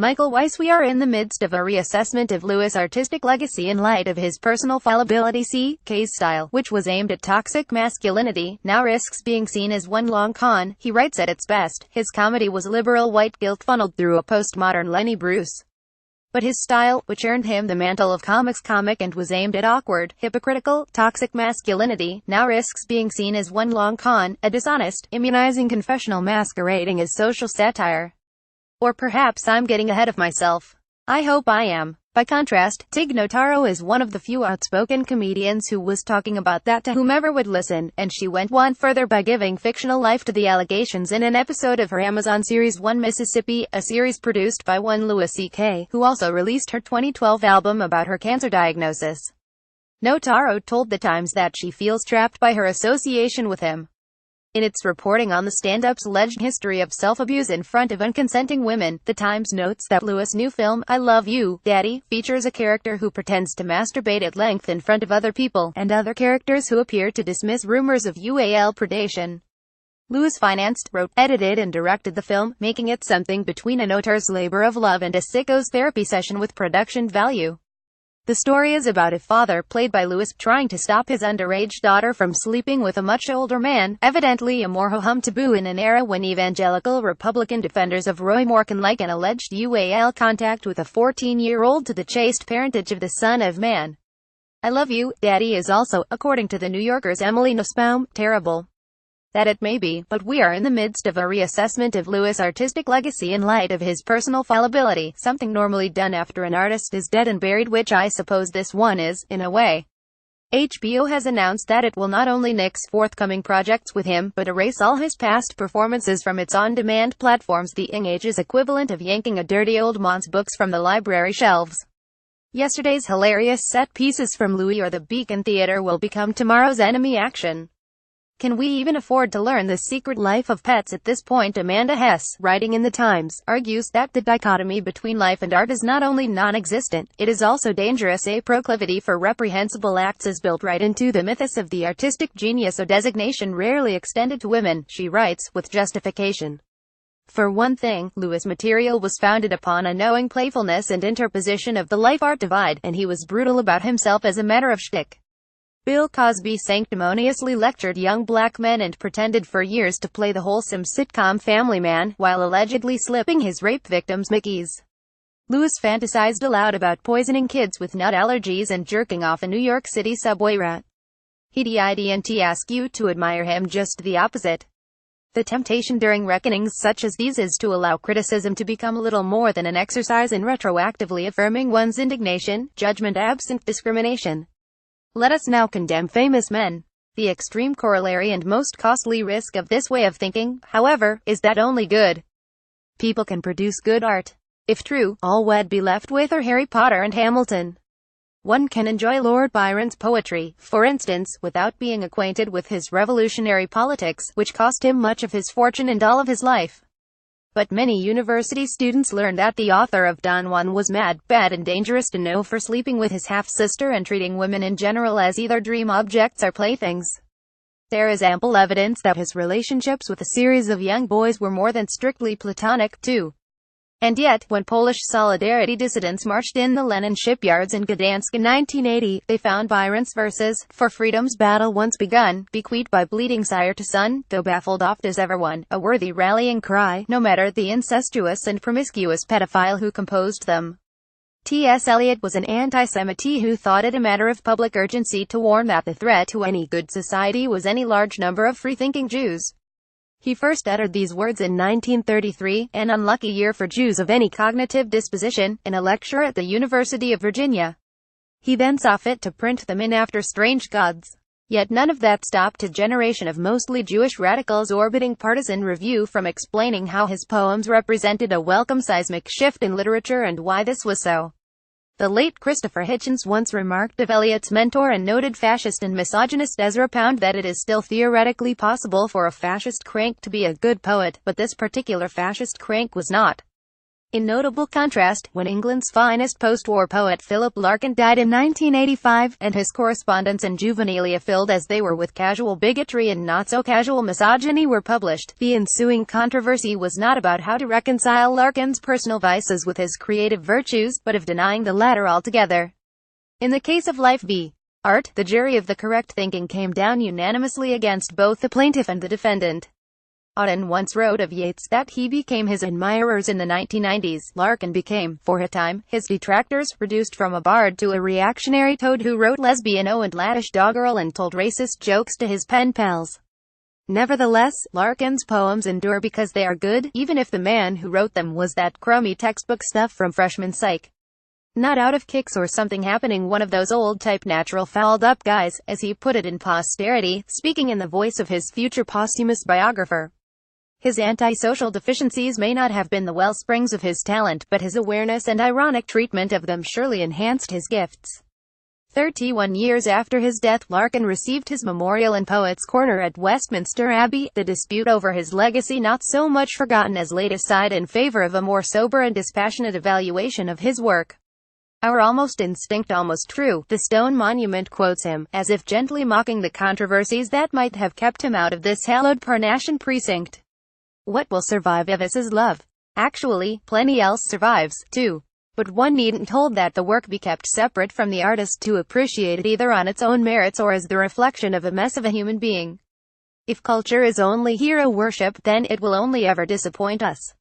Weiss We are in the midst of a reassessment of Lewis' artistic legacy in light of his personal fallibilityC.K.s style, which was aimed at toxic masculinity, now risks being seen as one long con. He writes at its best, his comedy was liberal white guilt funneled through a postmodern Lenny Bruce. But his style, which earned him the mantle of comics comic and was aimed at awkward, hypocritical, toxic masculinity, now risks being seen as one long con, a dishonest, immunizing confessional masquerading as social satire. Or perhaps I'm getting ahead of myself. I hope I am. By contrast, Tig Notaro is one of the few outspoken comedians who was talking about that to whomever would listen, and she went one further by giving fictional life to the allegations in an episode of her Amazon series One Mississippi, a series produced by one Louis C.K., who also released her 2012 album about her cancer diagnosis. Notaro told The Times that she feels trapped by her association with him. In its reporting on the stand-up's alleged history of self-abuse in front of unconsenting women, The Times notes that Lewis' new film, I Love You, Daddy, features a character who pretends to masturbate at length in front of other people, and other characters who appear to dismiss rumors of UAL predation. Lewis financed, wrote, edited and directed the film, making it something between an auteur's labor of love and a sicko's therapy session with production value. The story is about a father, played by Lewis, trying to stop his underage daughter from sleeping with a much older man, evidently a more ho-hum taboo in an era when evangelical Republican defenders of Roy Moore can liken alleged UAL contact with a 14-year-old to the chaste parentage of the Son of Man. I Love You, Daddy is also, according to The New Yorker's Emily Nussbaum, terrible. That it may be, but we are in the midst of a reassessment of Lewis' artistic legacy in light of his personal fallibility, something normally done after an artist is dead and buried, which I suppose this one is, in a way. HBO has announced that it will not only nix forthcoming projects with him, but erase all his past performances from its on-demand platforms, the Engage's equivalent of yanking a dirty old man's books from the library shelves. Yesterday's hilarious set pieces from Louis or the Beacon Theatre will become tomorrow's enemy action. Can we even afford to learn the secret life of pets at this point? Amanda Hess, writing in The Times, argues that the dichotomy between life and art is not only non-existent, it is also dangerous. A proclivity for reprehensible acts is built right into the mythos of the artistic genius, a designation rarely extended to women, she writes, with justification. For one thing, Lewis' material was founded upon a knowing playfulness and interposition of the life-art divide, and he was brutal about himself as a matter of shtick. Bill Cosby sanctimoniously lectured young black men and pretended for years to play the wholesome sitcom Family Man, while allegedly slipping his rape victims Mickeys. Lewis fantasized aloud about poisoning kids with nut allergies and jerking off a New York City subway rat. He didn't ask you to admire him, just the opposite. The temptation during reckonings such as these is to allow criticism to become little more than an exercise in retroactively affirming one's indignation, judgment absent discrimination. Let us now condemn famous men. The extreme corollary and most costly risk of this way of thinking, however, is that only good people can produce good art. If true, all we'd be left with are Harry Potter and Hamilton. One can enjoy Lord Byron's poetry, for instance, without being acquainted with his revolutionary politics, which cost him much of his fortune and all of his life. But many university students learned that the author of Don Juan was mad, bad and dangerous to know for sleeping with his half-sister and treating women in general as either dream objects or playthings. There is ample evidence that his relationships with a series of young boys were more than strictly platonic, too. And yet, when Polish Solidarity dissidents marched in the Lenin shipyards in Gdansk in 1980, they found Byron's verses, "For freedom's battle once begun, bequeathed by bleeding sire to son, though baffled oft as ever one," a worthy rallying cry, no matter the incestuous and promiscuous pedophile who composed them. T.S. Eliot was an anti-Semite who thought it a matter of public urgency to warn that the threat to any good society was any large number of free-thinking Jews. He first uttered these words in 1933, an unlucky year for Jews of any cognitive disposition, in a lecture at the University of Virginia. He then saw fit to print them in After Strange Gods. Yet none of that stopped a generation of mostly Jewish radicals orbiting partisan review from explaining how his poems represented a welcome seismic shift in literature and why this was so. The late Christopher Hitchens once remarked of Eliot's mentor and noted fascist and misogynist Ezra Pound that it is still theoretically possible for a fascist crank to be a good poet, but this particular fascist crank was not. In notable contrast, when England's finest post-war poet Philip Larkin died in 1985, and his correspondence and juvenilia filled as they were with casual bigotry and not-so-casual misogyny were published, the ensuing controversy was not about how to reconcile Larkin's personal vices with his creative virtues, but of denying the latter altogether. In the case of Life v. Art, the jury of the correct thinking came down unanimously against both the plaintiff and the defendant. Auden once wrote of Yeats that he became his admirers in the 1990s. Larkin became, for a time, his detractors, reduced from a bard to a reactionary toad who wrote lesbian-o and laddish doggerel and told racist jokes to his pen pals. Nevertheless, Larkin's poems endure because they are good, even if the man who wrote them was that crummy textbook stuff from freshman psych. Not out of kicks or something happening, one of those old-type natural fouled-up guys, as he put it in Posterity, speaking in the voice of his future posthumous biographer. His antisocial deficiencies may not have been the wellsprings of his talent, but his awareness and ironic treatment of them surely enhanced his gifts. 31 years after his death, Larkin received his memorial in Poets' Corner at Westminster Abbey, the dispute over his legacy not so much forgotten as laid aside in favor of a more sober and dispassionate evaluation of his work. Our almost instinct, almost true, the stone monument quotes him, as if gently mocking the controversies that might have kept him out of this hallowed Parnassian precinct. What will survive of us is love. Actually, plenty else survives, too. But one needn't hold that the work be kept separate from the artist to appreciate it either on its own merits or as the reflection of a mess of a human being. If culture is only hero worship, then it will only ever disappoint us.